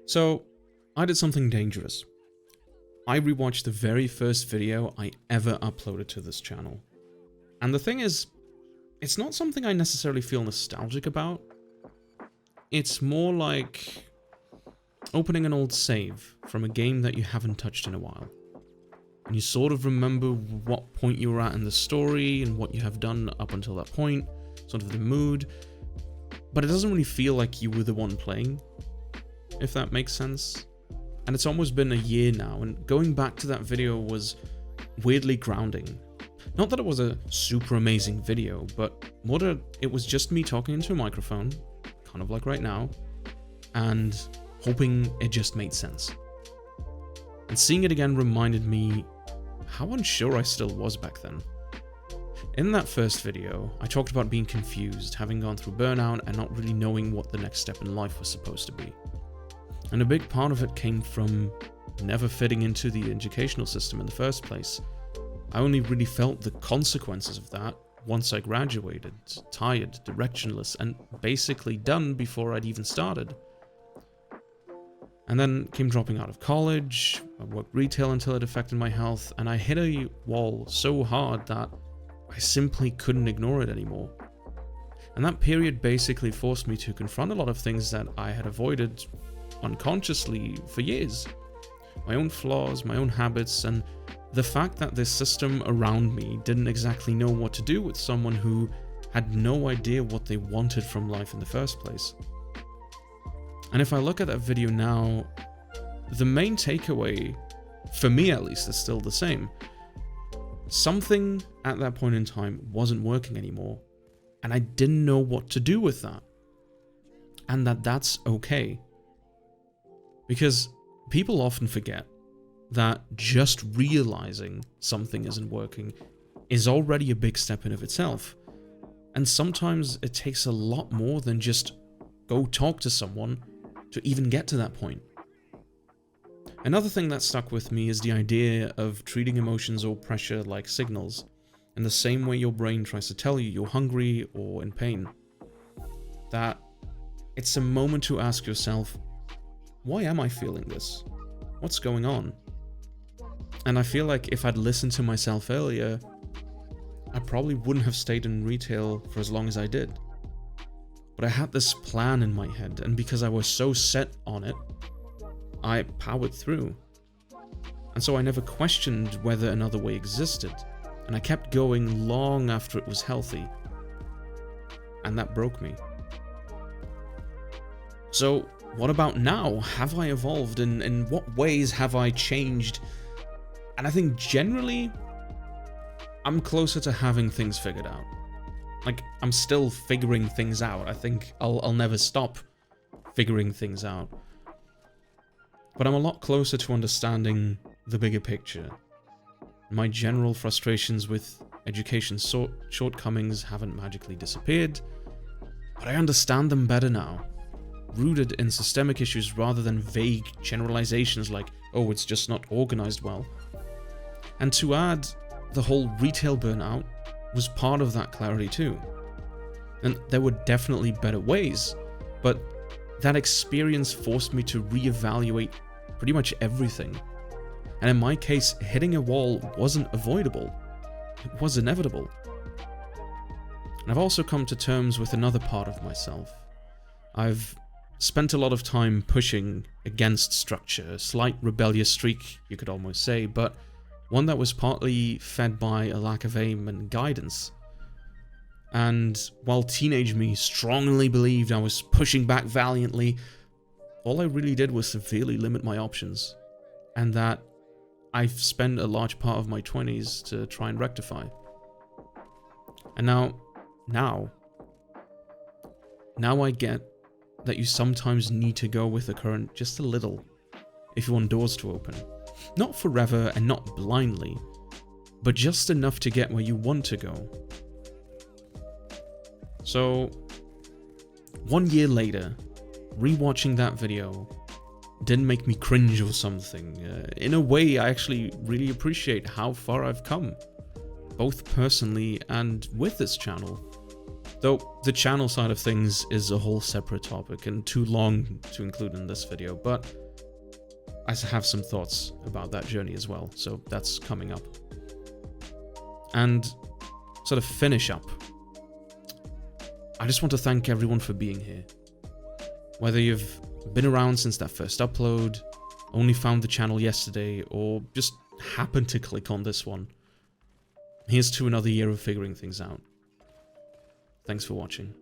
So, I did something dangerous. I rewatched the very first video I ever uploaded to this channel. And the thing is, it's not something I necessarily feel nostalgic about. It's more like opening an old save from a game that you haven't touched in a while. And you sort of remember what point you were at in the story and what you have done up until that point, sort of the mood. But it doesn't really feel like you were the one playing, if that makes sense. And it's almost been a year now, and going back to that video was weirdly grounding. Not that it was a super amazing video, but more that it was just me talking into a microphone, kind of like right now, and hoping it just made sense. And seeing it again reminded me how unsure I still was back then. In that first video, I talked about being confused, having gone through burnout, and not really knowing what the next step in life was supposed to be. And a big part of it came from never fitting into the educational system in the first place. I only really felt the consequences of that once I graduated, tired, directionless, and basically done before I'd even started. And then came dropping out of college, I worked retail until it affected my health, and I hit a wall so hard that I simply couldn't ignore it anymore. And that period basically forced me to confront a lot of things that I had avoided unconsciously for years. My own flaws, my own habits, and the fact that this system around me didn't exactly know what to do with someone who had no idea what they wanted from life in the first place. And if I look at that video now, the main takeaway, for me at least, is still the same. Something at that point in time wasn't working anymore, and I didn't know what to do with that. And that's okay. Because people often forget that just realizing something isn't working is already a big step in of itself. And sometimes it takes a lot more than just go talk to someone to even get to that point. Another thing that stuck with me is the idea of treating emotions or pressure like signals, in the same way your brain tries to tell you you're hungry or in pain. That it's a moment to ask yourself, why am I feeling this? What's going on? And I feel like if I'd listened to myself earlier, I probably wouldn't have stayed in retail for as long as I did. But I had this plan in my head, and because I was so set on it, I powered through. And so I never questioned whether another way existed, and I kept going long after it was healthy. And that broke me. So, what about now? Have I evolved? In what ways have I changed? And I think generally, I'm closer to having things figured out. Like, I'm still figuring things out. I think I'll never stop figuring things out. But I'm a lot closer to understanding the bigger picture. My general frustrations with education shortcomings haven't magically disappeared, but I understand them better now. Rooted in systemic issues rather than vague generalizations like, oh, it's just not organized well. And to add, the whole retail burnout was part of that clarity too. And there were definitely better ways, but that experience forced me to reevaluate pretty much everything. And in my case, hitting a wall wasn't avoidable, it was inevitable. And I've also come to terms with another part of myself. I've spent a lot of time pushing against structure, a slight rebellious streak, you could almost say, but one that was partly fed by a lack of aim and guidance. And while teenage me strongly believed I was pushing back valiantly, all I really did was severely limit my options, and that I've spent a large part of my 20s to try and rectify. And now I get that you sometimes need to go with the current just a little if you want doors to open. Not forever and not blindly, but just enough to get where you want to go. So, 1 year later, rewatching that video didn't make me cringe or something. In a way, I actually really appreciate how far I've come, both personally and with this channel. Though the channel side of things is a whole separate topic and too long to include in this video, but I have some thoughts about that journey as well, so that's coming up. And sort of finish up, I just want to thank everyone for being here. Whether you've been around since that first upload, only found the channel yesterday, or just happened to click on this one, here's to another year of figuring things out. Thanks for watching.